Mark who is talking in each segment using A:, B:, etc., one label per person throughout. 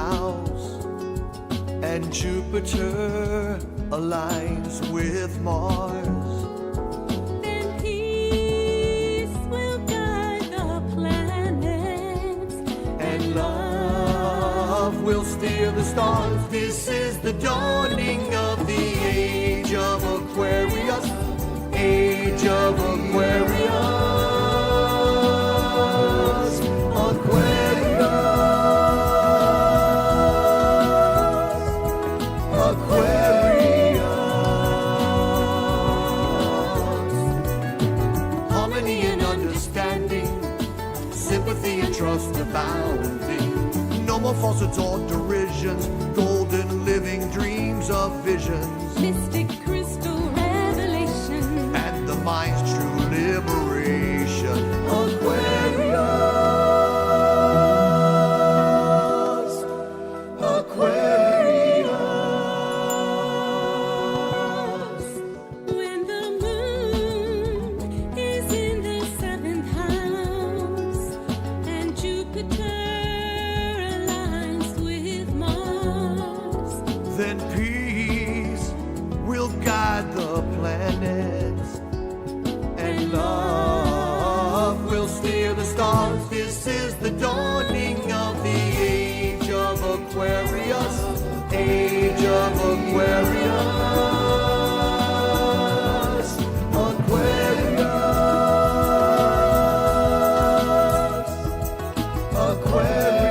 A: house, and Jupiter aligns with Mars.
B: Then peace will guide the planets,
A: And love will steer the stars. This is the dawning of the age of Aquarius. Age of Aquarius. Aquarius. Aquarius. Harmony and understanding, sympathy and trust abounding. No more falsehoods or derisions, golden living dreams of visions,
B: mystic crystal revelation,
A: and the mind's true liberation. Aquarius, Aquarius.
B: when the moon is in the 7th house, and Jupiter aligns with Mars.
A: Then peace will guide the planets, and love will steer the stars. This is the dawning of the age of Aquarius. Age of Aquarius. Aquarius. Aquarius.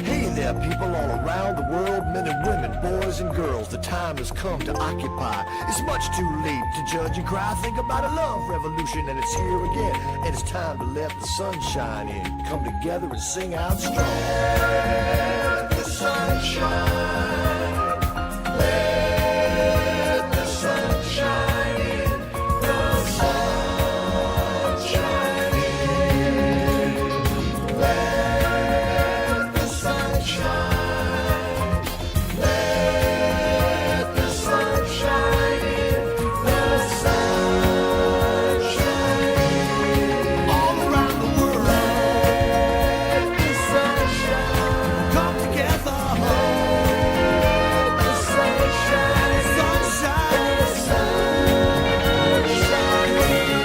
A: Hey there, people all around the world, men and women, boys and girls. The time has come to occupy. It's much too late to judge and cry. Think about a love revolution, and it's here again. And it's time to let the sun shine in. Come together and sing out strong. Let the sun shine. Let the sun shine in. The sun shine in. Let the sun shine. Let the sun shine in. The sun shine in. All around the world. Let the sun shine. Come together. Let the sun shine. Sunshine. The sun shine in.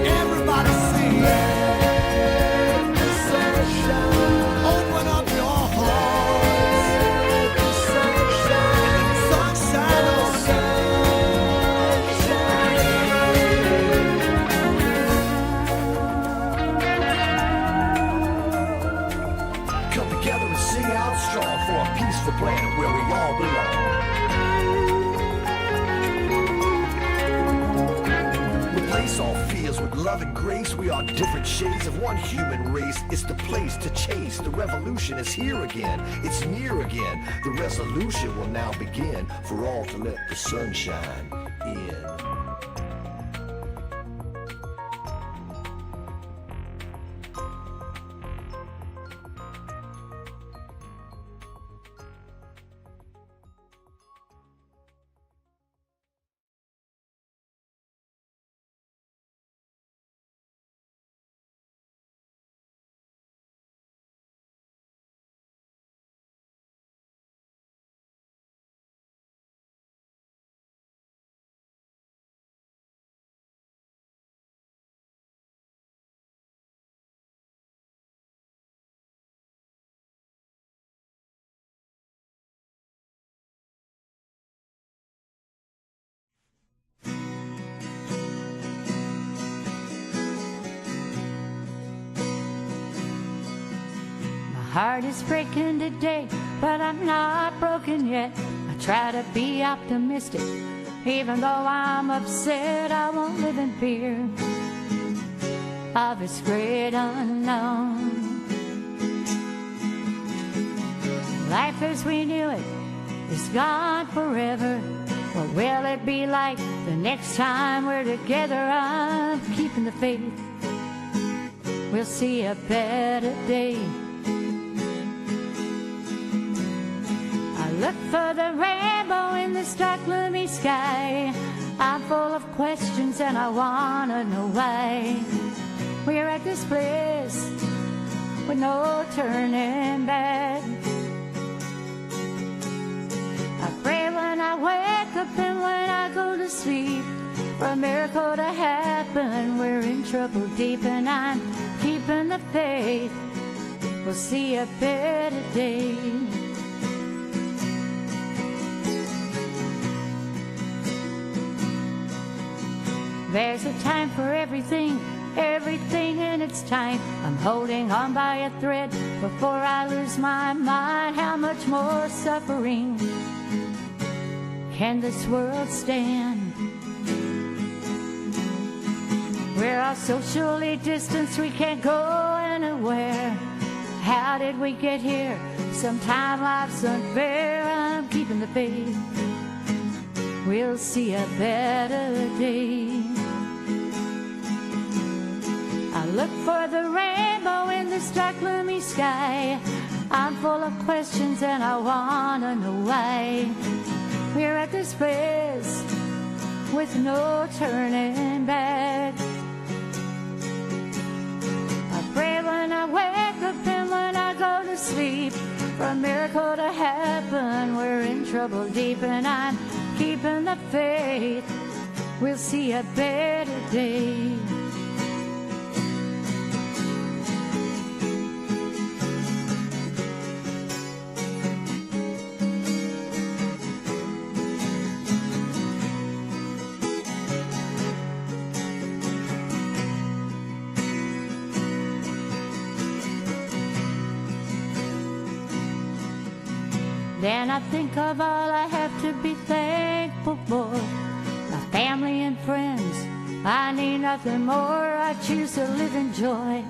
A: Everybody sing. Let the sun shine. Open up your hearts. Let the sun shine. Sunshine. The sun shine in. Come together and sing out strong for a peaceful planet where we all belong. Replace all fears with love and grace. We are different shades of one human race. It's the place to chase. The revolution is here again. It's near again. The resolution will now begin for all to let the sun shine in.
C: Heart is breaking today, but I'm not broken yet. I try to be optimistic, even though I'm upset. I won't live in fear of its great unknown. Life as we knew it is gone forever. What will it be like the next time we're together? I'm keeping the faith. we'll see a better day. I look for the rainbow in this dark, gloomy sky. I'm full of questions and I wanna know why we're at this place with no turning back. I pray when I wake up and when I go to sleep for a miracle to happen. We're in trouble deep and I'm keeping the faith. We'll see a better day. There's a time for everything, everything in its time. I'm holding on by a thread before I lose my mind. How much more suffering can this world stand? We're all socially distanced, we can't go anywhere. How did we get here? Sometime life's unfair. I'm keeping the faith. We'll see a better day. I look for the rainbow in this dark, gloomy sky. I'm full of questions and I wanna know why we're at this place with no turning back. I pray when I wake up and when I go to sleep for a miracle to happen. We're in trouble deep and I'm keeping the faith. We'll see a better day. Then I think of all I have to be thankful for. My family and friends, I need nothing more. I choose to live in joy,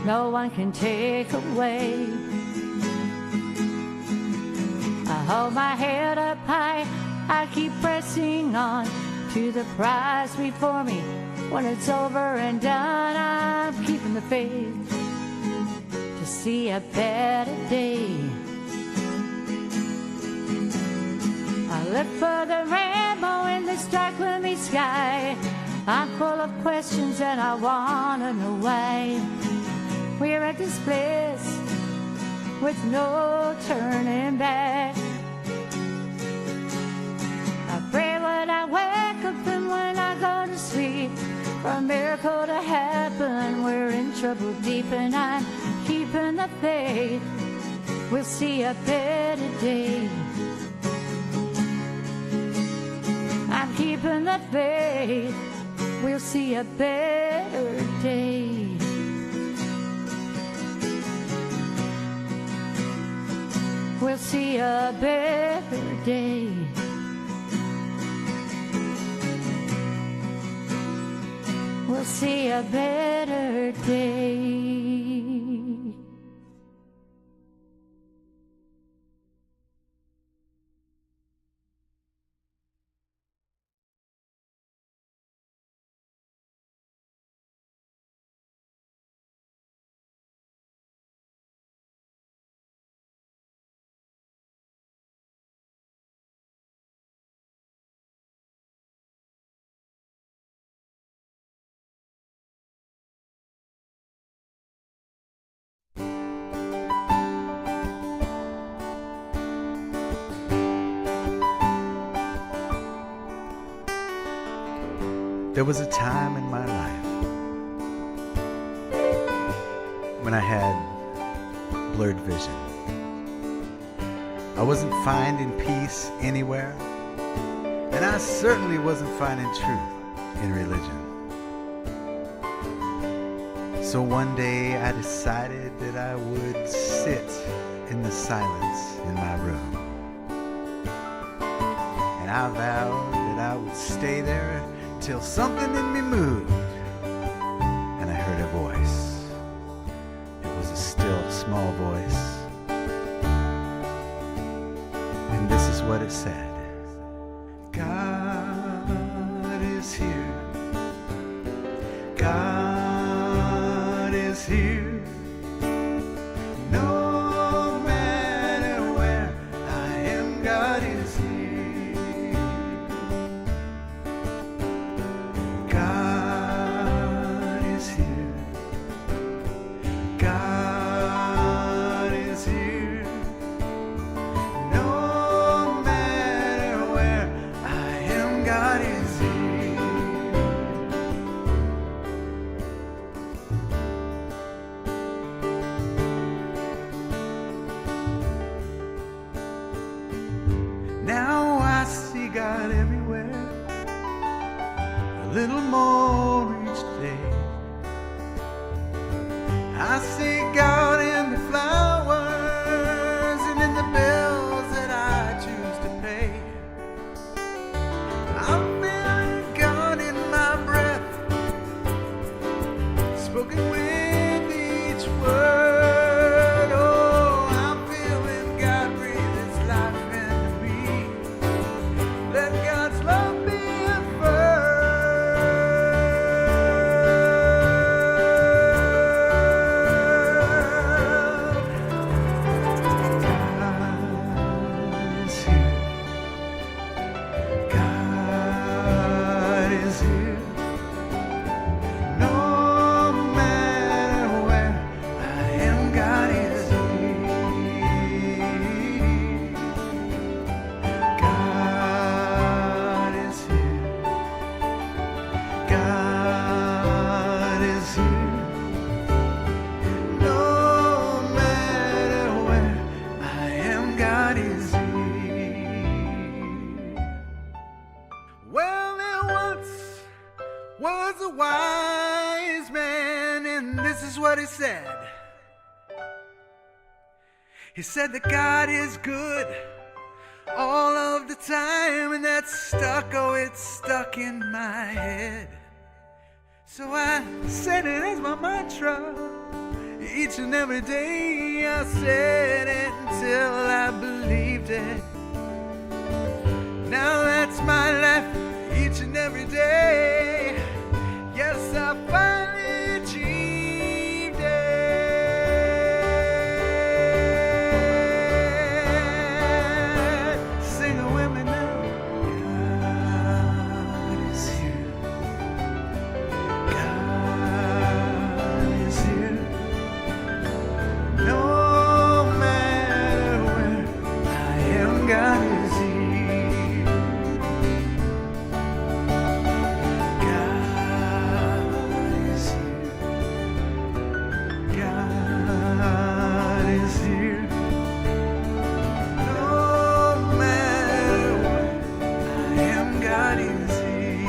C: no one can take away. I hold my head up high, I keep pressing on to the prize before me. When it's over and done, I'm keeping the faith to see a better day. I look for the rainbow in this dark, gloomy sky. I'm full of questions and I wanna know why we're at this place with no turning back. I pray when I wake up and when I go to sleep for a miracle to happen. We're in trouble deep and I'm keeping the faith. We'll see a better day. I'm keeping the faith. We'll see a better day. We'll see a better day. We'll see a better day.
D: There was a time in my life when I had blurred vision. I wasn't finding peace anywhere, and I certainly wasn't finding truth in religion. So one day I decided that I would sit in the silence in my room, and I vowed that I would stay there till something in me moved, and I heard a voice. It was a still, small voice, and this is what it said. God is here. God here. No matter where I am, God is here. God is here. God is here. No matter where I am, God is here. Now I see God everywhere, a little more each day. I see God in the flowers and in the bills that I choose to pay. I'm feeling God in my breath, spoken with each word. Oh, I'm feeling God breathe His life into me. Let God's love be God is here. No matter where I am, God is here. God is here. God is here. No matter where I am, God is here. Well, there once was a wise man, and this is what he said. He said that God is good all of the time, and that's stuck, oh, it's stuck in my head. So I said it as my mantra. Each and every day I said it until I believed it. Now that's my life each and every day. Yes, I finally achieved it. Sing it with me now. God is here. God is here. No matter where I am, God is here. God is here. No matter where I am, God is here.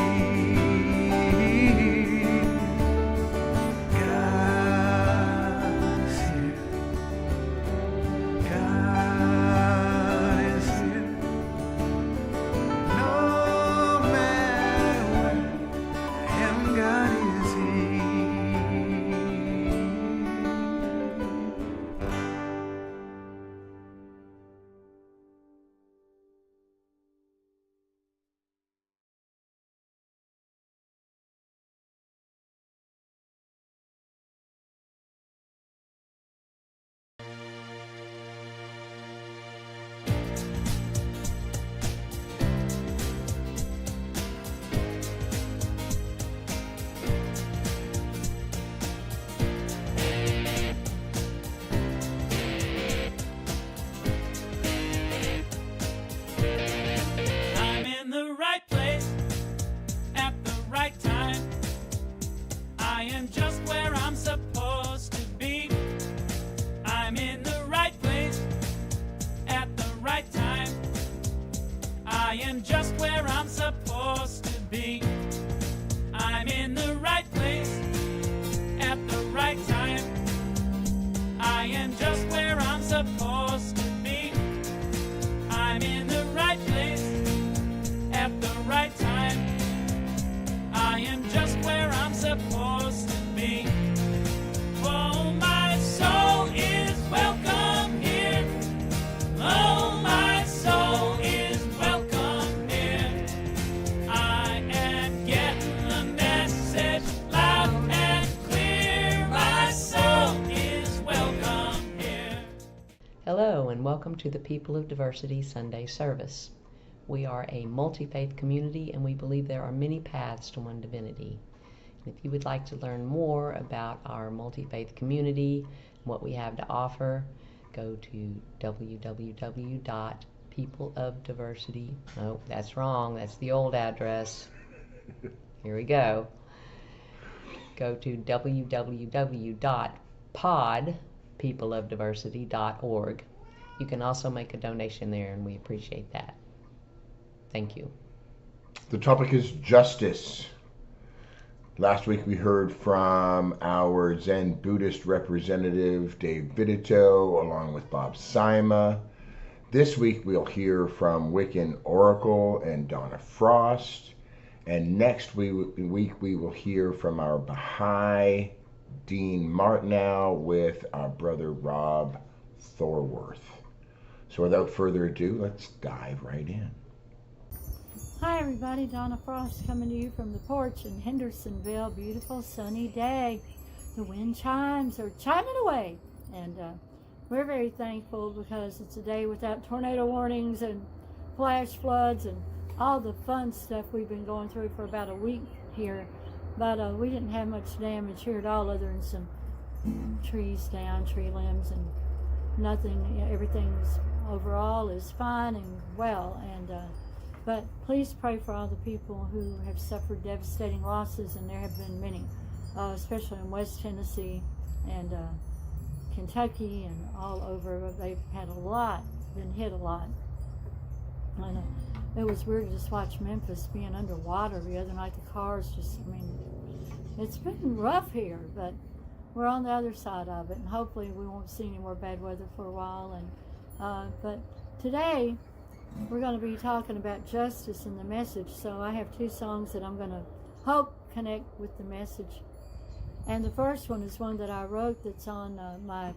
D: God is here. God is here. No matter where I am, God is here.
E: I'm in the right place at the right time. I am just where I'm supposed to be. I'm in the right place at the right time. I am just where I'm supposed to be. I'm in the right place at the right time. I am just where I'm supposed to be. I'm in the right place at the right time. I am just where I'm supposed to be. Oh, my soul is welcome here. Oh, my soul is welcome here. I am getting the message loud and clear. My soul
F: welcome to the People of Diversity Sunday service. We are a multi-faith community and we believe there are many paths to one divinity. If you would like to learn more about our multi-faith community and what we have to offer, go to www.peopleofdiversity. No, that's wrong. That's the old address. Here we go. Go to www.peopleofdiversity.org. You can also make a donation there, and we appreciate that. Thank you.
G: The topic is justice. Last week we heard from our Zen Buddhist representative, Dave Vidito, along with Bob Sima. This week we'll hear from Wiccan Oracle and Donna Frost. And next week we will hear from our Baha'i, Dean Martineau, with our brother Rob Thorworth. So without further ado, let's dive right in.
C: Hi everybody, Donna Frost coming to you from the porch in Hendersonville. Beautiful sunny day. The wind chimes are chiming away, and we're very thankful because it's a day without tornado warnings and flash floods and all the fun stuff we've been going through for about a week here. But we didn't have much damage here at all other than some trees down, tree limbs, and nothing. Everything's overall is fine and well. And but please pray for all the people who have suffered devastating losses, and there have been many, especially in West Tennessee and Kentucky and all over. They've had been hit a lot. And it was weird to just watch Memphis being underwater the other night. The cars it's been rough here, but we're on the other side of it, and hopefully we won't see any more bad weather for a while. And but today we're going to be talking about justice in the message. So I have two songs that I'm going to hope connect with the message. And the first one is one that I wrote that's on my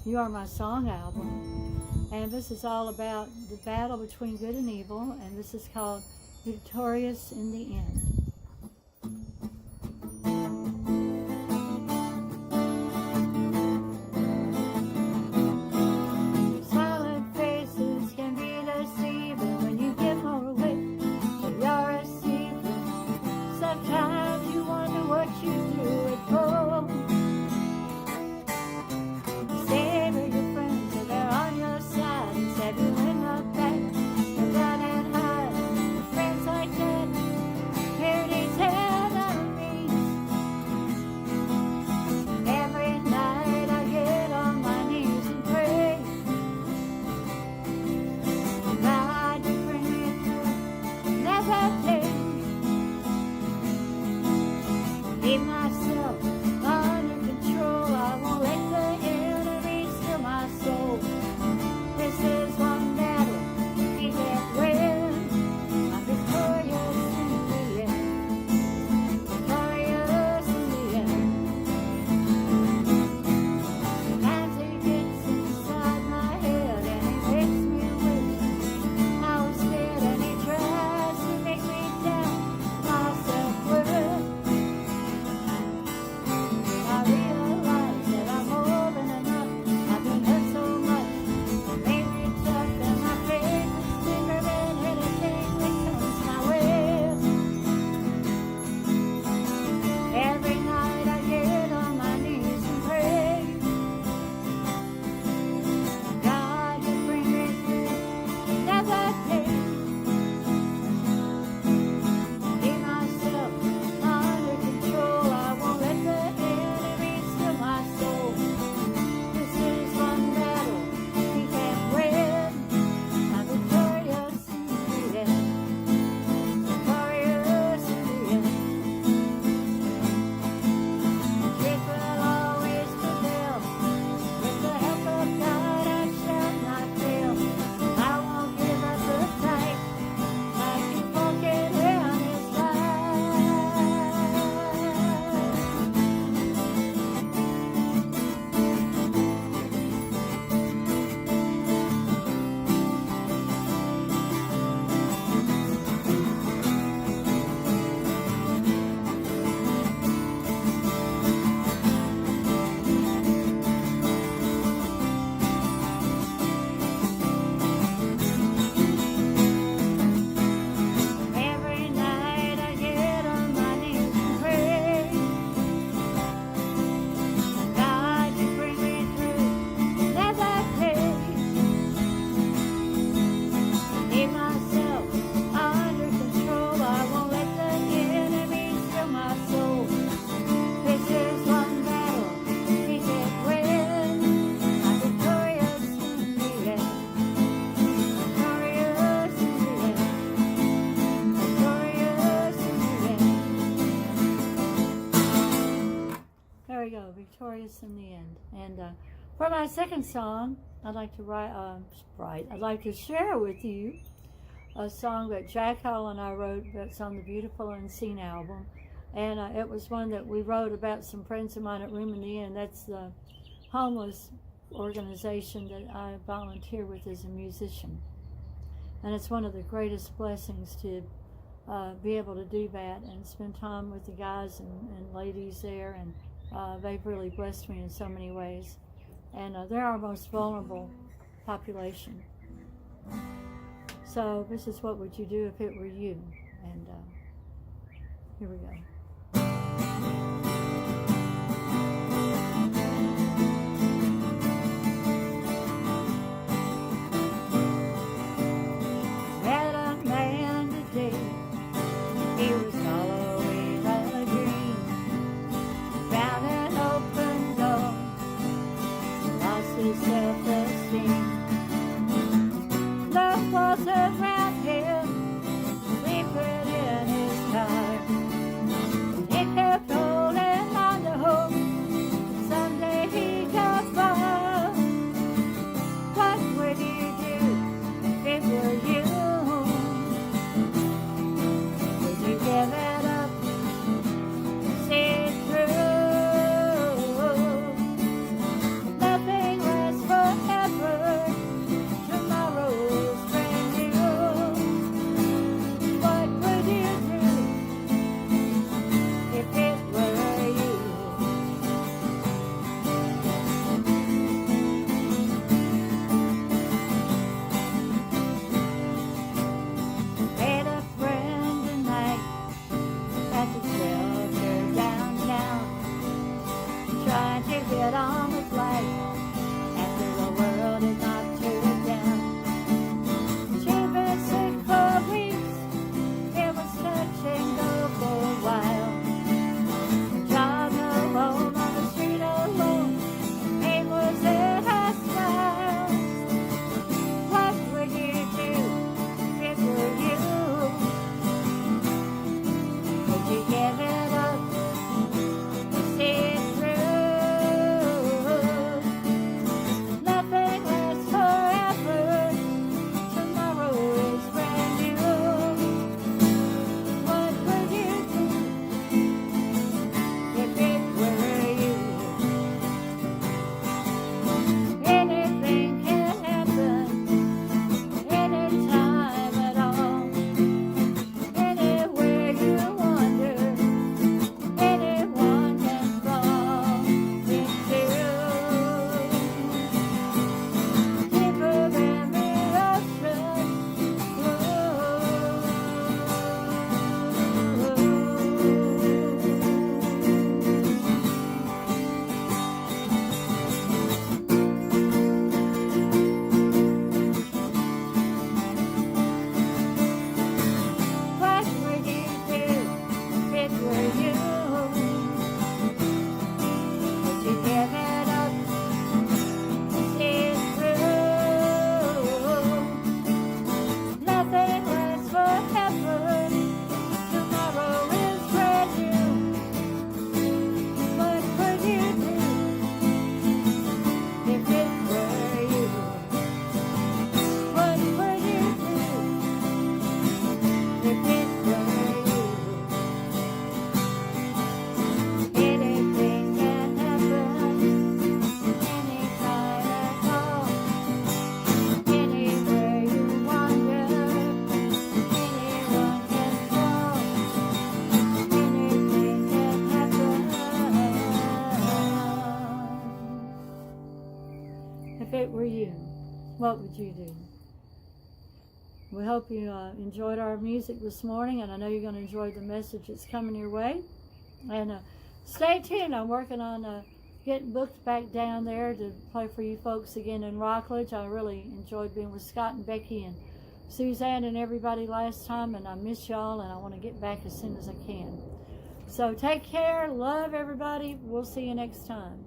C: You Are My Song album. And this is all about the battle between good and evil, and this is called Victorious in the End. Silent faces can be deceiving when you give more wit to your receivers. Sometimes you wonder what you do it for. Savor your friends so they're on your side and stab you in the back. Go down and hide. Friends like that victorious in the end. And for my second song, I'd like to share with you a song that Jack Hall and I wrote that's on the Beautiful Unseen album. And it was one that we wrote about some friends of mine at Room in the Inn. That's the homeless organization that I volunteer with as a musician. And it's one of the greatest blessings to be able to do that and spend time with the guys and ladies there. And they've really blessed me in so many ways. And they're our most vulnerable population. So this is What Would You Do If It Were You? And here we go. Met a man today, he was following a dream, found an open door, lost his self-esteem. Love was around him, sleeping in his car. He kept holding on to hope, someday he got far. What would you do if it were you? Would you give it up, see it through? Nothing lasts forever, tomorrow is brand new. What would you do if it were you? Made a friend tonight at the shelter downtown, trying to get on with life after the world is knocked her down. She'd been sick for weeks, it was touch and go for a while. Job no home, on the street alone, pain was in her smile. What would you do if it were you? Would you give it up, see it through? Nothing lasts forever, tomorrow is brand new. What would you do if it were you? Anything can happen, anytime at all. Anywhere you wander, anyone can fall into. Deeper than the ocean. What would you do if it were you? Would you give it up, see it through? Nothing lasts forever, tomorrow is brand new. What would you do if it were you? What would you do if it were you? Anything can happen, anytime at all. Anywhere you wander, anyone can fall. Anything can happen. If it were you, what would you do? We hope you enjoyed our music this morning, and I know you're going to enjoy the message that's coming your way. And stay tuned. I'm working on getting booked back down there to play for you folks again in Rockledge. I really enjoyed being with Scott and Becky and Suzanne and everybody last time, and I miss y'all, and I want to get back as soon as I can. So take care. Love everybody. We'll see you next time.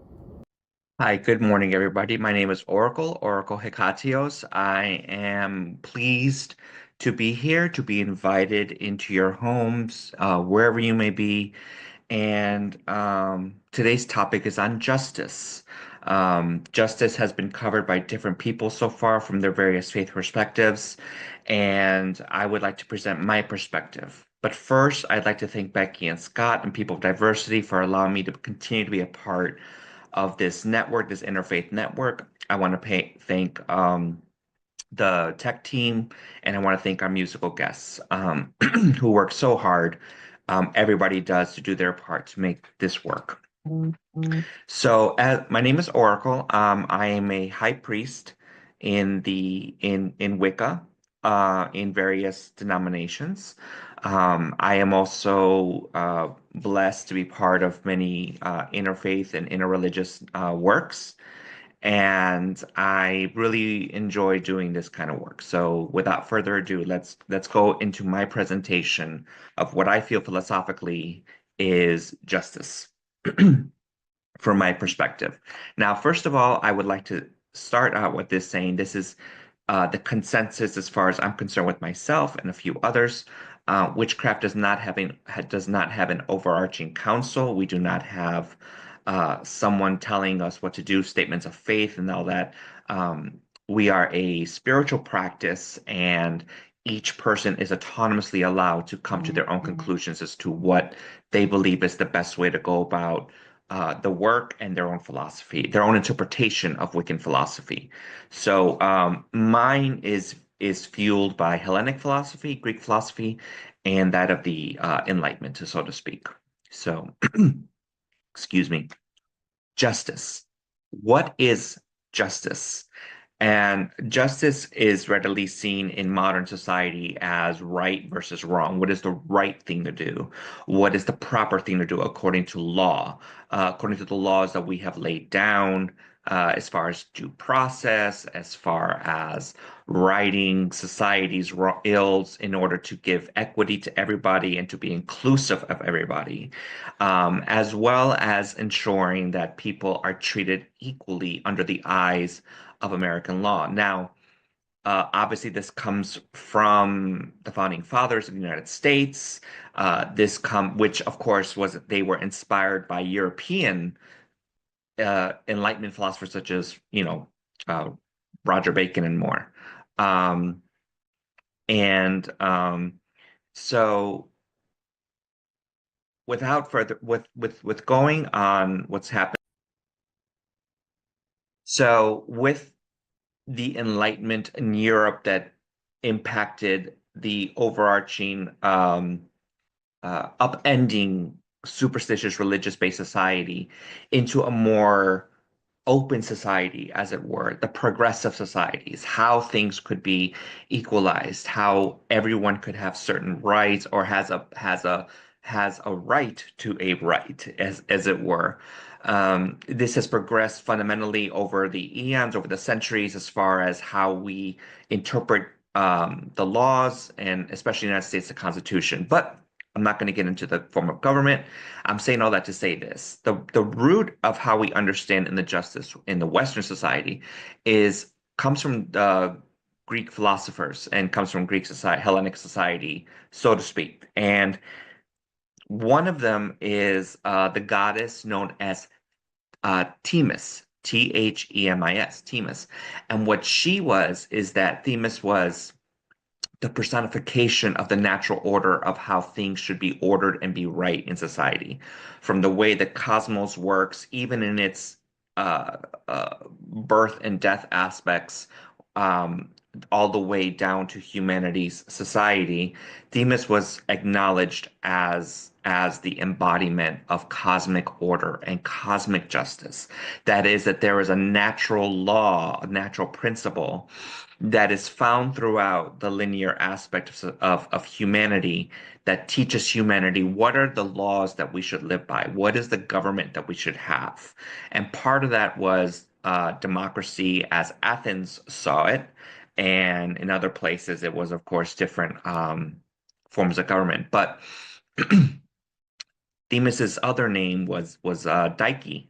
H: Hi, good morning, everybody. My name is Oracle Hecatios. I am pleased to be here, to be invited into your homes, wherever you may be, and today's topic is on justice. Justice has been covered by different people so far from their various faith perspectives, and I would like to present my perspective. But first, I'd like to thank Becky and Scott and People of Diversity for allowing me to continue to be a part of this network, this interfaith network. I want to thank the tech team, and I want to thank our musical guests who work so hard. Everybody does to do their part to make this work. So, my name is Oracle. I am a high priest in Wicca, in various denominations. I am also blessed to be part of many interfaith and interreligious works. And I really enjoy doing this kind of work. So without further ado, let's go into my presentation of what I feel philosophically is justice from my perspective. Now, first of all, I would like to start out with this saying this is the consensus as far as I'm concerned with myself and a few others. Witchcraft does not have an overarching council. We do not have someone telling us what to do, statements of faith and all that. We are a spiritual practice, and each person is autonomously allowed to come to their own conclusions as to what they believe is the best way to go about the work and their own philosophy, their own interpretation of Wiccan philosophy. So mine is fueled by Hellenic philosophy, Greek philosophy, and that of the Enlightenment, so to speak. So, excuse me. Justice. What is justice? And justice is readily seen in modern society as right versus wrong. What is the right thing to do? What is the proper thing to do according to law? According to the laws that we have laid down, as far as due process, as far as righting society's ills in order to give equity to everybody and to be inclusive of everybody, as well as ensuring that people are treated equally under the eyes of American law. Now, obviously, this comes from the founding fathers of the United States. Which of course they were inspired by European Enlightenment philosophers such as Roger Bacon and more. And so, without further with going on what's happened. So with the Enlightenment in Europe that impacted the overarching upending superstitious religious-based society into a more open society, as it were, the progressive societies, how things could be equalized, how everyone could have certain rights or has a right to a right, as it were. This has progressed fundamentally over the eons, over the centuries, as far as how we interpret the laws, and especially in the United States, the Constitution. But I'm not going to get into the form of government. I'm saying all that to say this. The root of how we understand in the justice in the Western society comes from the Greek philosophers and comes from Greek society, Hellenic society, so to speak. And one of them is the goddess known as Themis, Themis, Themis. And what she was is that Themis was the personification of the natural order of how things should be ordered and be right in society, from the way the cosmos works, even in its birth and death aspects, all the way down to humanity's society. Themis was acknowledged as the embodiment of cosmic order and cosmic justice. That is, that there is a natural law, a natural principle that is found throughout the linear aspect of humanity that teaches humanity what are the laws that we should live by, what is the government that we should have. And part of that was democracy as Athens saw it, and in other places it was, of course, different forms of government. But Themis's other name was Dike.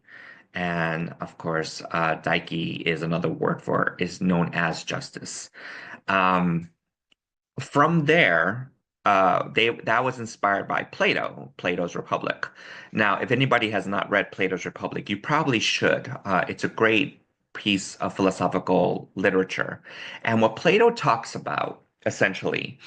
H: And of course, Dike is another word is known as justice. From there, that was inspired by Plato's Republic. Now, if anybody has not read Plato's Republic, you probably should. It's a great piece of philosophical literature. And what Plato talks about, essentially,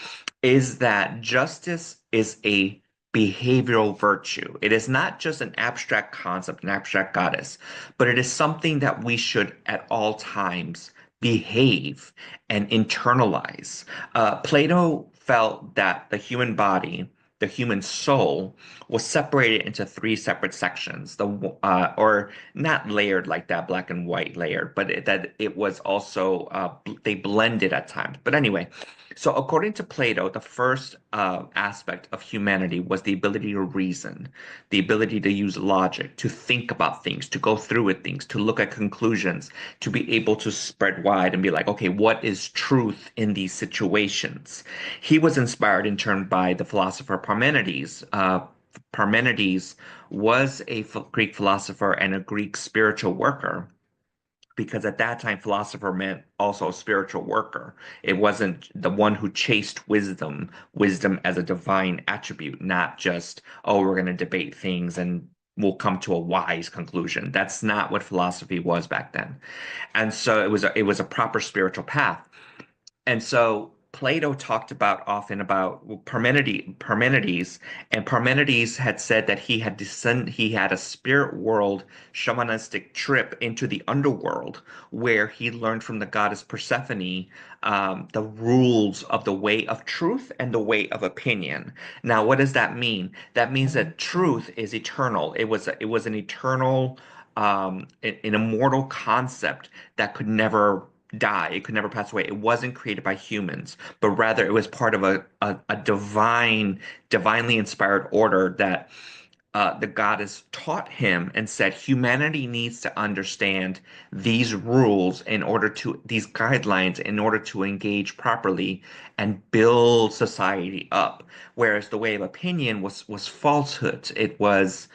H: is that justice is a behavioral virtue. It is not just an abstract concept, an abstract goddess, but it is something that we should at all times behave and internalize. Plato felt that the human body, the human soul, was separated into three separate sections. Or not layered like that, black and white layered, but that it was also they blended at times. But anyway, so according to Plato, the first aspect of humanity was the ability to reason, the ability to use logic, to think about things, to go through with things, to look at conclusions, to be able to spread wide and be like, okay, what is truth in these situations? He was inspired in turn by the philosopher Parmenides. Parmenides was a Greek philosopher and a Greek spiritual worker, because at that time philosopher meant also a spiritual worker. It wasn't the one who chased wisdom as a divine attribute, not just, oh, we're going to debate things and we'll come to a wise conclusion. That's not what philosophy was back then. And so it was a proper spiritual path. And so Plato talked often about Parmenides, and Parmenides had said that he had a spirit world shamanistic trip into the underworld where he learned from the goddess Persephone the rules of the way of truth and the way of opinion. Now, what does that mean? That means that truth is eternal. It was an eternal, an immortal concept that could never die. It could never pass away. It wasn't created by humans, but rather it was part of a divinely inspired order that the goddess taught him and said humanity needs to understand these rules these guidelines in order to engage properly and build society up. Whereas the way of opinion was falsehood. It was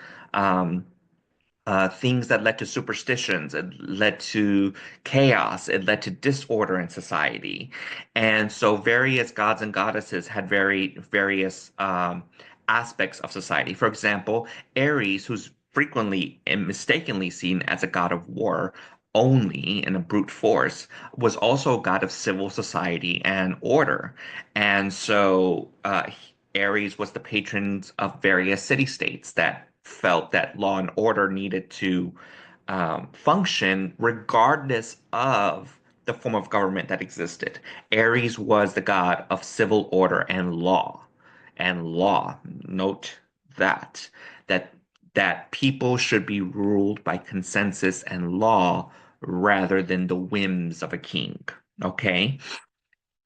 H: things that led to superstitions, it led to chaos, it led to disorder in society. And so various gods and goddesses had various aspects of society. For example, Ares, who's frequently and mistakenly seen as a god of war only and a brute force, was also a god of civil society and order. And so Ares was the patron of various city-states that felt that law and order needed to function regardless of the form of government that existed. Ares was the god of civil order and law. And law, note that that people should be ruled by consensus and law rather than the whims of a king. Okay?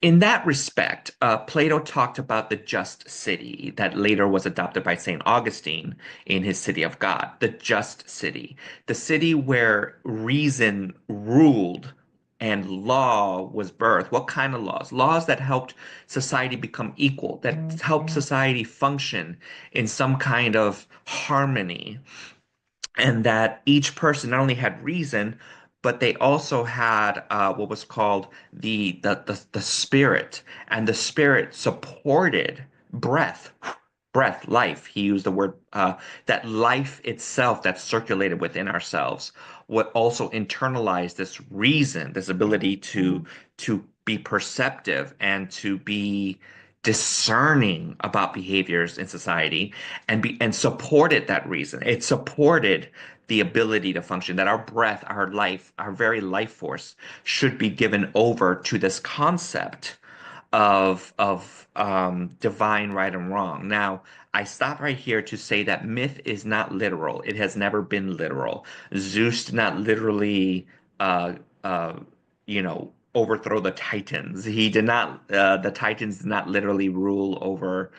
H: In that respect, Plato talked about the just city that later was adopted by St. Augustine in his City of God, the just city, the city where reason ruled and law was birthed. What kind of laws? Laws that helped society become equal, that helped society function in some kind of harmony, and that each person not only had reason, but they also had what was called the spirit, and the spirit supported breath, life. He used the word that life itself that circulated within ourselves would also internalize this reason, this ability to be perceptive and to be discerning about behaviors in society and supported that reason. It supported the ability to function, that our breath, our life, our very life force should be given over to this concept of divine right and wrong. Now, I stop right here to say that myth is not literal. It has never been literal. Zeus did not literally, uh, uh, overthrow the Titans. He did not. The Titans did not literally rule over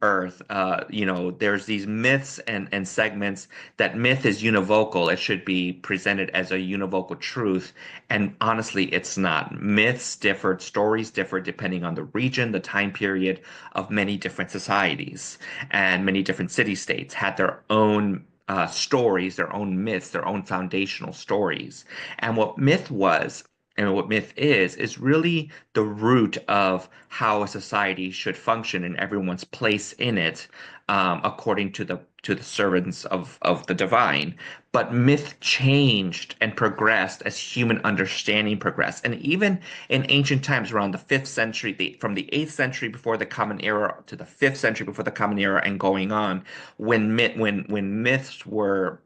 H: Earth. There's these myths and segments that myth is univocal. It should be presented as a univocal truth. And honestly, it's not. Myths differ, stories differ depending on the region, the time period of many different societies, and many different city-states had their own stories, their own myths, their own foundational stories. And what myth was and what myth is really the root of how a society should function and everyone's place in it, according to the servants of the divine. But myth changed and progressed as human understanding progressed. And even in ancient times, around the 5th century, from the 8th century before the Common Era to the 5th century before the Common Era and going on, when myths were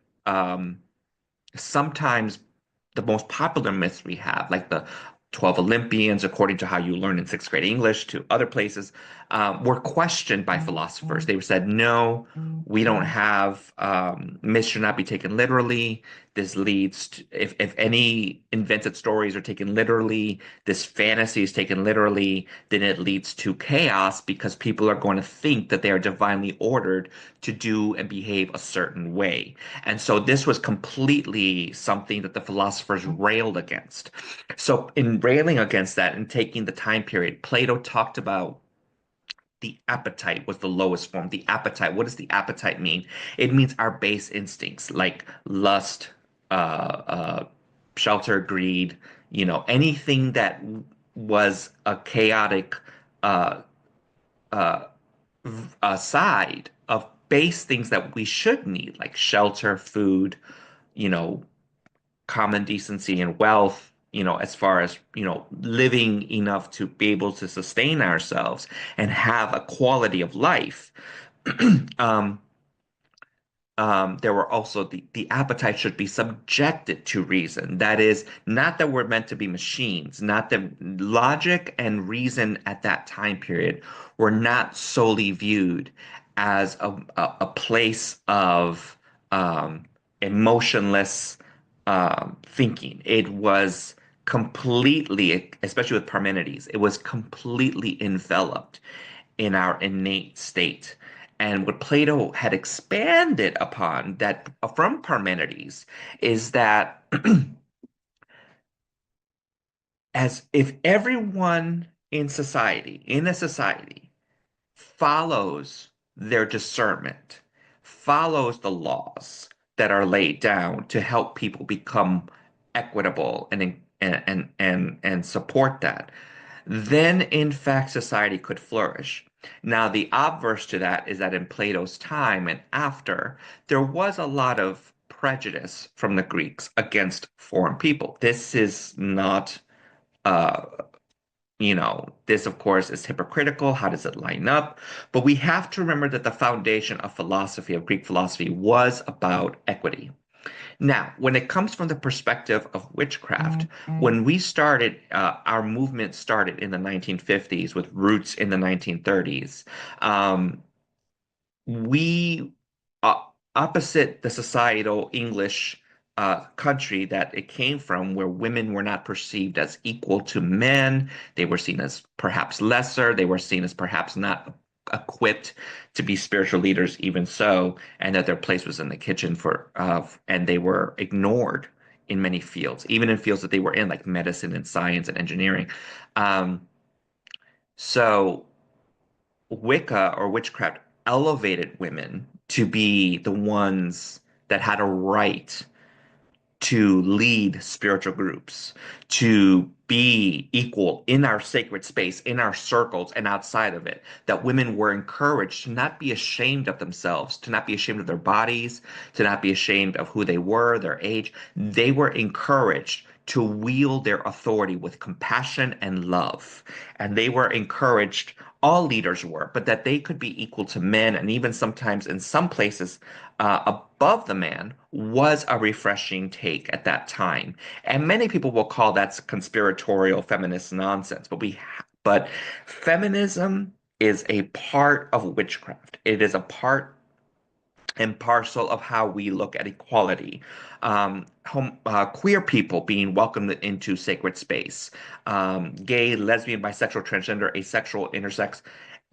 H: sometimes the most popular myths we have, like the 12 Olympians, according to how you learn in 6th grade English, to other places, were questioned by philosophers. They said, no, we don't have, myths should not be taken literally. This leads to, if any invented stories are taken literally, this fantasy is taken literally, then it leads to chaos because people are going to think that they are divinely ordered to do and behave a certain way. And so this was completely something that the philosophers railed against. So in railing against that and taking the time period, Plato talked about the appetite was the lowest form. The appetite. What does the appetite mean? It means our base instincts like lust, shelter, greed, anything that was a chaotic uh, uh, side of base things that we should need, like shelter, food, you know, common decency and wealth, as far as, living enough to be able to sustain ourselves and have a quality of life. um, there were also the appetite should be subjected to reason. That is, not that we're meant to be machines, not that logic and reason at that time period were not solely viewed as a place of emotionless thinking. It was completely, especially with Parmenides, it was completely enveloped in our innate state. And what Plato had expanded upon that from Parmenides is that as if everyone in a society, follows their discernment, follows the laws that are laid down to help people become equitable and support that, then in fact society could flourish. Now, the obverse to that is that in Plato's time and after, there was a lot of prejudice from the Greeks against foreign people. This is not, uh, this of course is hypocritical. How does it line up? But we have to remember that the foundation of philosophy, of Greek philosophy, was about equity. Now, when it comes from the perspective of witchcraft, when we started, our movement started in the 1950s with roots in the 1930s. We, uh, opposite the societal English country that it came from, where women were not perceived as equal to men, they were seen as perhaps lesser, they were seen as perhaps not equipped to be spiritual leaders, even so, and that their place was in the kitchen and they were ignored in many fields, even in fields that they were in, like medicine and science and engineering. So Wicca or witchcraft elevated women to be the ones that had a right to lead spiritual groups, to be equal in our sacred space, in our circles, and outside of it. That women were encouraged to not be ashamed of themselves, to not be ashamed of their bodies, to not be ashamed of who they were, their age. They were encouraged to wield their authority with compassion and love. And they were encouraged, all leaders were, but that they could be equal to men, and even sometimes in some places above the man, was a refreshing take at that time. And many people will call that conspiratorial feminist nonsense, but feminism is a part of witchcraft. It is a part and parcel of how we look at equality. Queer people being welcomed into sacred space, gay, lesbian, bisexual, transgender, asexual, intersex,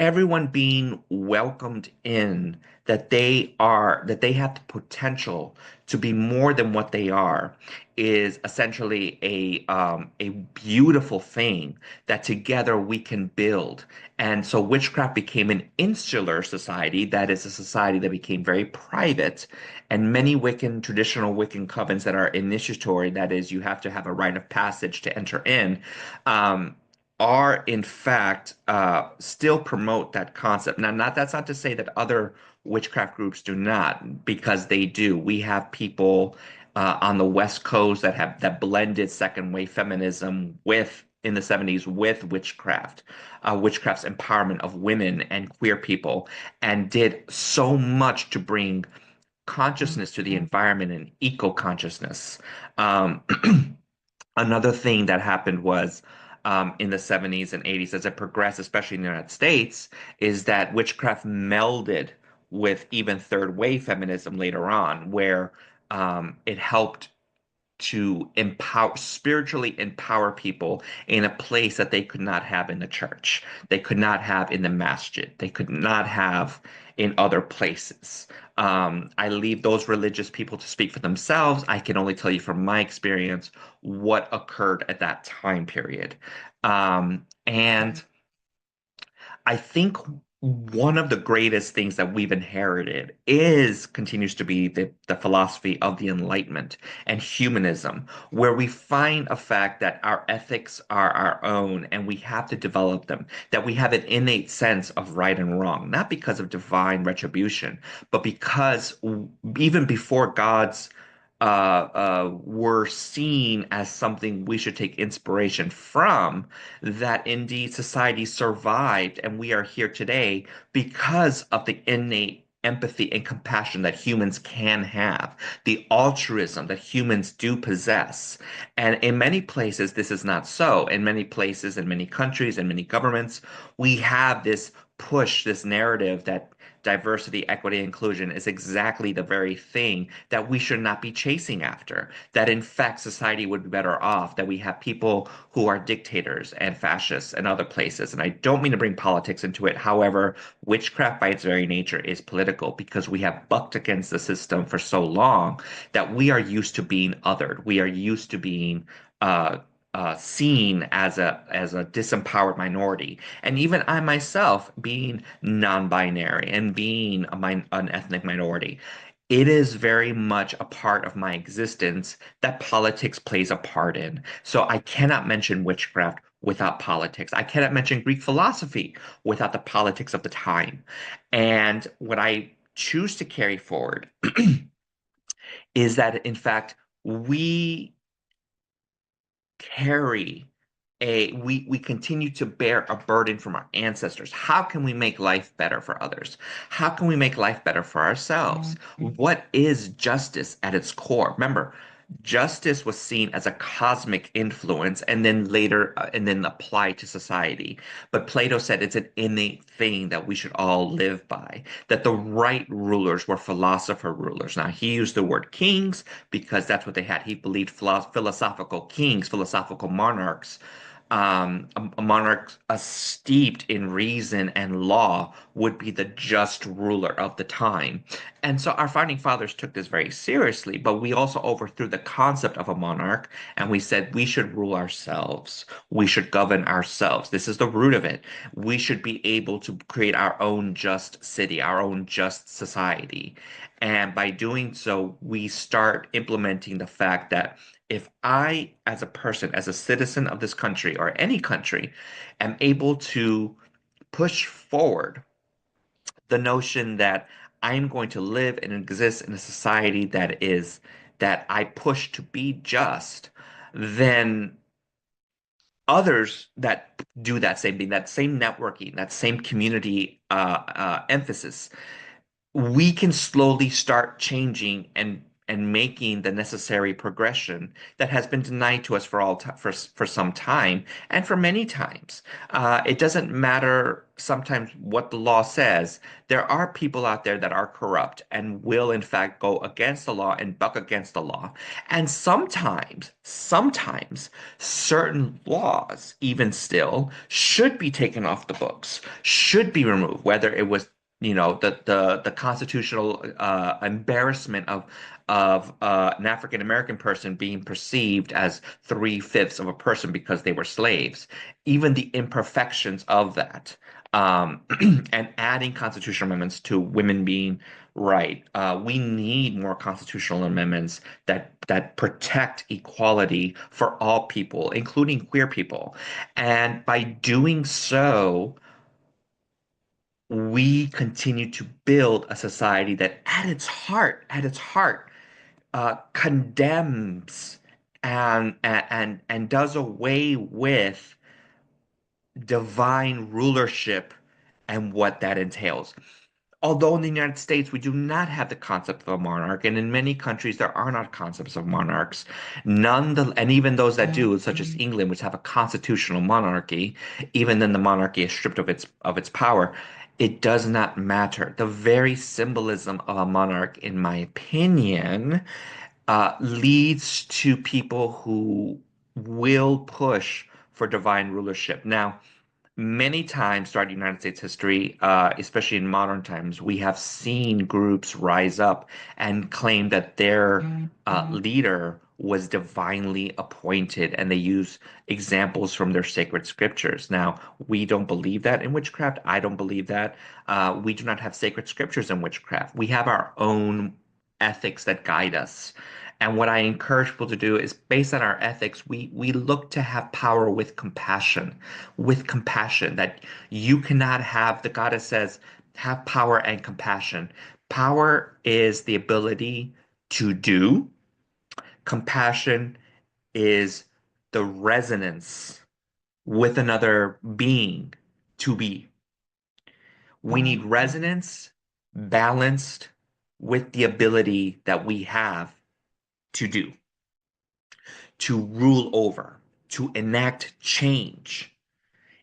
H: everyone being welcomed in, that they have the potential to be more than what they are, is essentially a beautiful thing that together we can build. And so witchcraft became an insular society, that is a society that became very private, and many Wiccan, traditional Wiccan covens that are initiatory, that is, you have to have a rite of passage to enter in, um, are in fact still promote that concept. Now, not that's not to say that other witchcraft groups do not, because they do. We have people on the West Coast that blended second wave feminism with in the 70s with witchcraft, witchcraft's empowerment of women and queer people, and did so much to bring consciousness to the environment and eco consciousness. Um, Another thing that happened was in the 70s and 80s, as it progressed, especially in the United States, is that witchcraft melded with even third wave feminism later on, where it helped to spiritually empower people in a place that they could not have in the church, they could not have in the masjid, they could not have in other places. I leave those religious people to speak for themselves. I can only tell you from my experience what occurred at that time period. And I think one of the greatest things that we've inherited continues to be the philosophy of the Enlightenment and humanism, where we find a fact that our ethics are our own and we have to develop them, that we have an innate sense of right and wrong, not because of divine retribution, but because even before God's were seen as something we should take inspiration from, that indeed society survived and we are here today because of the innate empathy and compassion that humans can have, the altruism that humans do possess. And in many places, this is not so. In many places, in many countries, in many governments, we have this push, this narrative that diversity, equity, inclusion is exactly the very thing that we should not be chasing after. That in fact, society would be better off, that we have people who are dictators and fascists and other places. And I don't mean to bring politics into it. However, witchcraft by its very nature is political because we have bucked against the system for so long that we are used to being othered. We are used to being seen as a disempowered minority, and even I myself being non-binary and being an ethnic minority, it is very much a part of my existence that politics plays a part in. So I cannot mention witchcraft without politics. I cannot mention Greek philosophy without the politics of the time. And what I choose to carry forward is that, in fact, we carry we continue to bear a burden from our ancestors. How can we make life better for others? How can we make life better for ourselves? What is justice at its core? Remember, justice was seen as a cosmic influence and then later and then applied to society. But Plato said it's an innate thing that we should all live by, that the right rulers were philosopher rulers. Now, he used the word kings because that's what they had. He believed philosophical kings, philosophical monarchs, a monarch steeped in reason and law would be the just ruler of the time. And so our founding fathers took this very seriously, but we also overthrew the concept of a monarch and we said we should rule ourselves. We should govern ourselves. This is the root of it. We should be able to create our own just city, our own just society. And by doing so, we start implementing the fact that if I, as a person, as a citizen of this country or any country, am able to push forward the notion that I am going to live and exist in a society that I push to be just, then others that do that same thing, that same networking, that same community emphasis, we can slowly start changing and making the necessary progression that has been denied to us for some time and for many times. It doesn't matter sometimes what the law says, there are people out there that are corrupt and will in fact go against the law and buck against the law. And sometimes certain laws, even still, should be taken off the books, should be removed, whether it was the constitutional embarrassment of an African American person being perceived as three-fifths of a person because they were slaves, even the imperfections of that, and adding constitutional amendments to women being right. We need more constitutional amendments that protect equality for all people, including queer people. And by doing so, we continue to build a society that at its heart, condemns and does away with divine rulership and what that entails. Although in the United States we do not have the concept of a monarch, and in many countries there are not concepts of monarchs, and even those that do, such as England, which have a constitutional monarchy, even then the monarchy is stripped of its power. It does not matter. The very symbolism of a monarch, in my opinion, leads to people who will push for divine rulership. Now, many times throughout United States history, especially in modern times, we have seen groups rise up and claim that their leader was divinely appointed, and they use examples from their sacred scriptures. Now, we don't believe that in witchcraft. I don't believe that. We do not have sacred scriptures in witchcraft. We have our own ethics that guide us. And what I encourage people to do is, based on our ethics, we look to have power with compassion, that you cannot have, the goddess says, have power and compassion. Power is the ability to do. Compassion is the resonance with another being to be. We need resonance balanced with the ability that we have to do, to rule over, to enact change.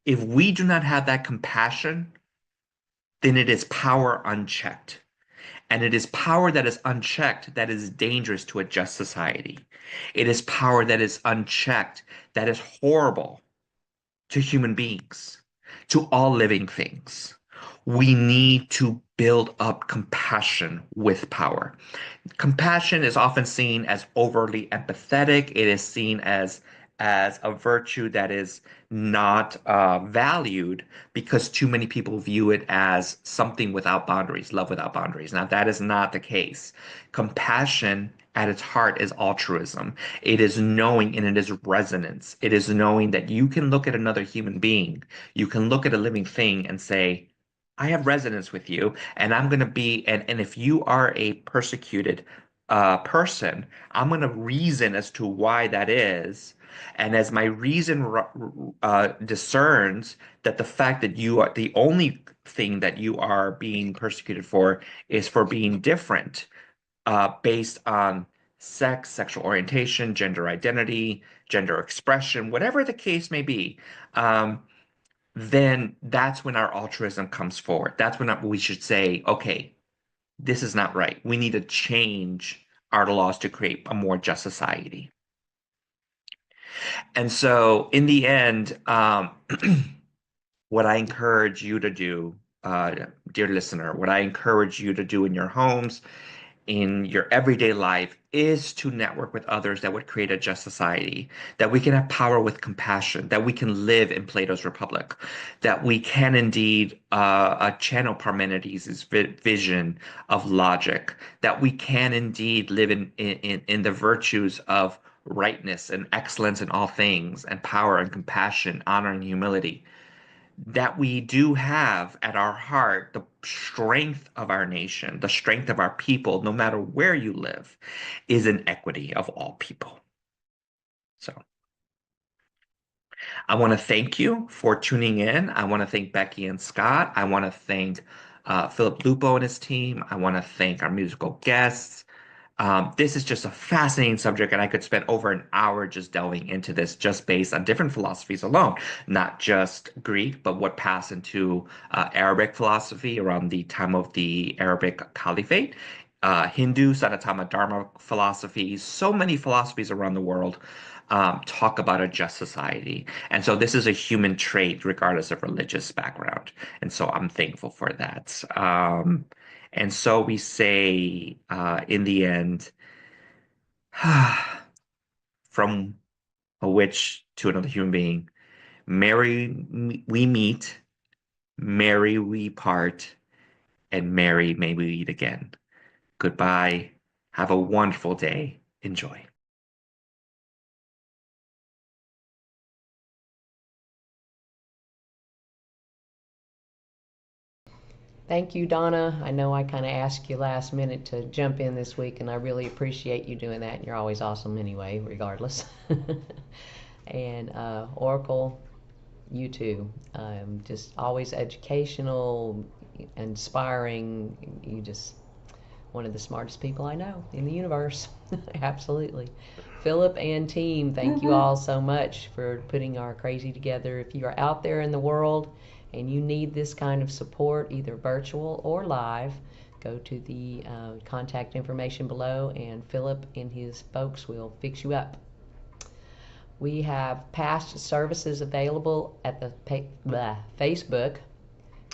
H: If we do not have that compassion, then it is power unchecked. And it is power that is unchecked that is dangerous to a just society. It is power that is unchecked that is horrible to human beings, to all living things. We need to build up compassion with power. Compassion is often seen as overly empathetic. It is seen as a virtue that is not valued because too many people view it as something without boundaries, love without boundaries. Now, that is not the case. Compassion at its heart is altruism. It is knowing, and it is resonance. It is knowing that you can look at another human being, you can look at a living thing and say, I have resonance with you, and I'm going to be, and if you are a persecuted person, I'm going to reason as to why that is. And as my reason discerns that the fact that you are the only thing that you are being persecuted for is for being different, based on sex, sexual orientation, gender identity, gender expression, whatever the case may be, then that's when our altruism comes forward. That's when we should say, okay, this is not right. We need to change our laws to create a more just society. And so, in the end, what I encourage you to do, dear listener, what I encourage you to do in your homes, in your everyday life, is to network with others that would create a just society, that we can have power with compassion, that we can live in Plato's Republic, that we can indeed channel Parmenides' vision of logic, that we can indeed live in the virtues of rightness and excellence in all things, and power and compassion, honor and humility, that we do have at our heart the strength of our nation, the strength of our people, no matter where you live, is an equity of all people. So I want to thank you for tuning in. I want to thank Becky and Scott. I want to thank Philip Lupo and his team. I want to thank our musical guests. This is just a fascinating subject, and I could spend over an hour just delving into this, just based on different philosophies alone, not just Greek, but what passed into Arabic philosophy around the time of the Arabic Caliphate, Hindu Sanatama Dharma philosophy, so many philosophies around the world talk about a just society. And so this is a human trait, regardless of religious background. And so I'm thankful for that. And so we say, in the end, from a witch to another human being, merry we meet, merry we part, and merry may we meet again. Goodbye. Have a wonderful day. Enjoy.
F: Thank you, Donna. I know I kind of asked you last minute to jump in this week, and I really appreciate you doing that. You're always awesome anyway, regardless. And Oracle, you too. Just always educational, inspiring. You just one of the smartest people I know in the universe. Absolutely. Philip and team, thank you all so much for putting our crazy together. If you are out there in the world and you need this kind of support, either virtual or live, go to the contact information below, and Philip and his folks will fix you up. We have past services available at the Facebook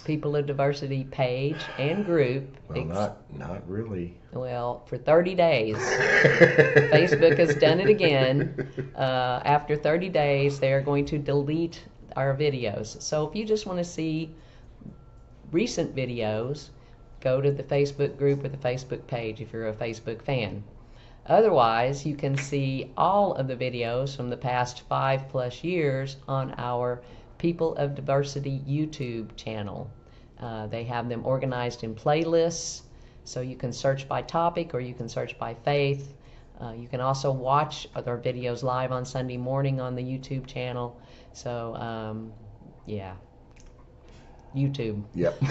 F: People of Diversity page and group.
G: Well, not really.
F: Well, for 30 days. Facebook has done it again. After 30 days, they are going to delete our videos. So if you just want to see recent videos, go to the Facebook group or the Facebook page if you're a Facebook fan. Otherwise, you can see all of the videos from the past 5+ years on our People of Diversity YouTube channel. They have them organized in playlists, so you can search by topic or you can search by faith. You can also watch other videos live on Sunday morning on the YouTube channel. So, yeah, YouTube.
G: Yep.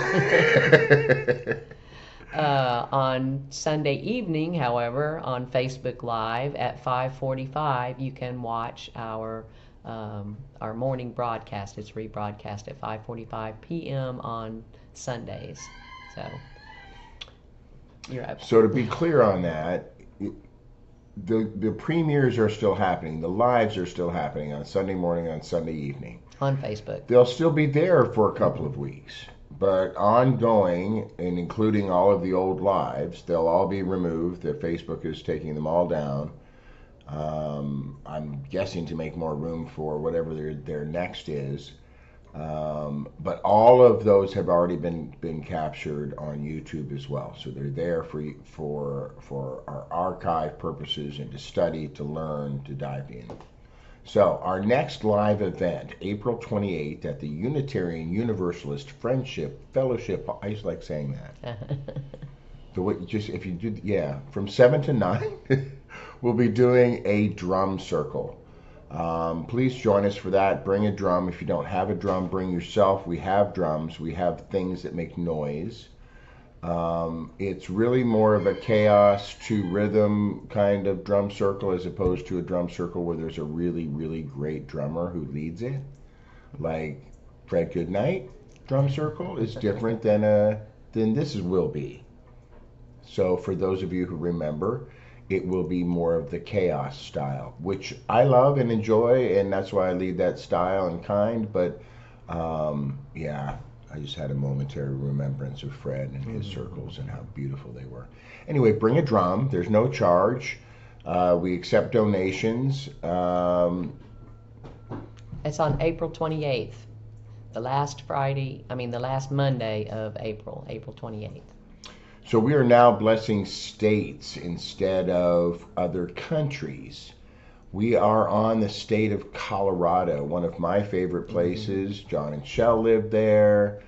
F: On Sunday evening, however, on Facebook Live at 5:45, you can watch our morning broadcast. It's rebroadcast at 5:45 p.m. on Sundays. So you're up.
G: So to be clear on that, the premieres are still happening. The lives are still happening on Sunday morning, on Sunday evening.
F: On Facebook.
G: They'll still be there for a couple of weeks. But ongoing, and including all of the old lives, they'll all be removed. Facebook is taking them all down. I'm guessing to make more room for whatever their next is. But all of those have already been captured on YouTube as well. So they're there for our archive purposes and to study, to learn, to dive in. So our next live event, April 28th, at the Unitarian Universalist Friendship Fellowship. I used to like saying that. If you do, from 7 to 9, we'll be doing a drum circle. Please join us for that. Bring a drum. If you don't have a drum, bring yourself. We have drums. We have things that make noise. It's really more of a chaos to rhythm kind of drum circle, as opposed to a drum circle where there's a really, really great drummer who leads it. Like Fred Goodnight drum circle is different than this will be. So for those of you who remember, it will be more of the chaos style, which I love and enjoy, and that's why I lead that style and kind. But I just had a momentary remembrance of Fred and his circles and how beautiful they were. Anyway, bring a drum. There's no charge. We accept donations.
F: It's on April 28th, the last Monday of April 28th.
G: So we are now blessing states instead of other countries. We are on the state of Colorado, one of my favorite places. John and Shell live there.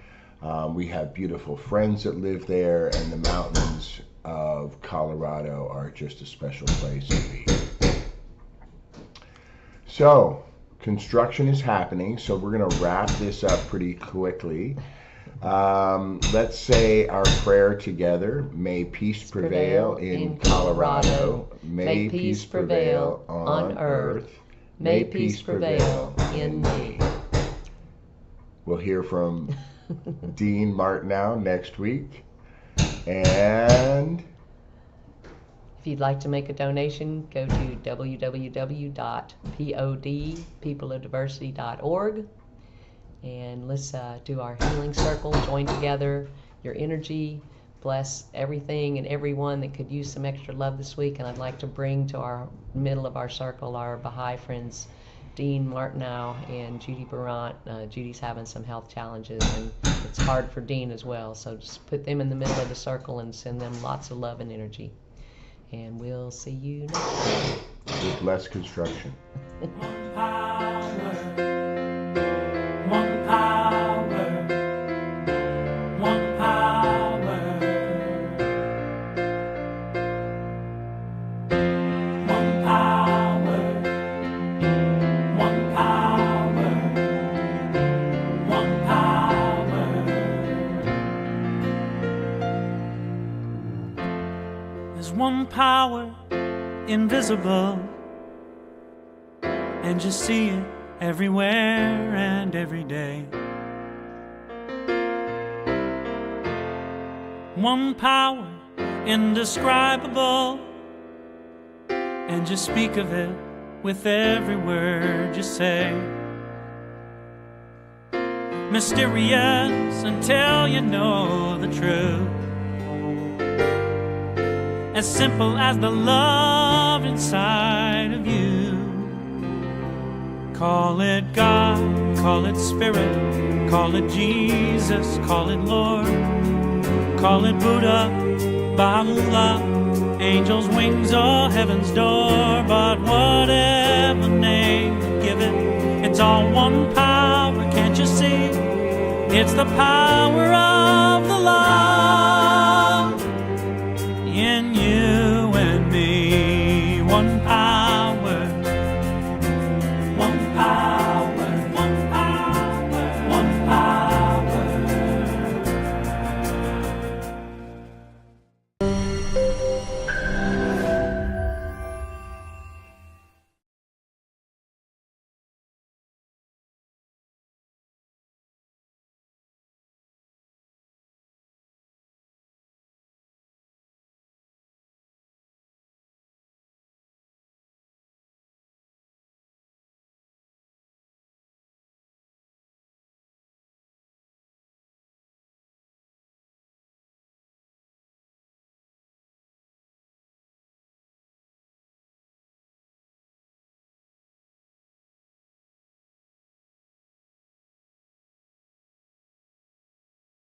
G: We have beautiful friends that live there, and the mountains of Colorado are just a special place to be. So, construction is happening, so we're going to wrap this up pretty quickly. Let's say our prayer together. May peace prevail in Colorado. May peace prevail on earth. May peace prevail in me. We'll hear from Dean Martineau next week. And
F: if you'd like to make a donation, go to www.peopleofdiversity.org. And let's do our healing circle, join together your energy, bless everything and everyone that could use some extra love this week. And I'd like to bring to our middle of our circle our Baha'i friends, Dean Martineau and Judy Barant. Judy's having some health challenges, and it's hard for Dean as well. So just put them in the middle of the circle and send them lots of love and energy. And we'll see you next time.
G: With less construction.
E: One power, one power, one power, one power, one power, one power. There's one power invisible, and you see it everywhere and every day. One power indescribable, and you speak of it with every word you say. Mysterious until you know the truth, as simple as the love inside of you. Call it God, call it Spirit, call it Jesus, call it Lord, call it Buddha, Baha'u'llah, angels' wings or heaven's door. But whatever name you give it, it's all one power, can't you see? It's the power of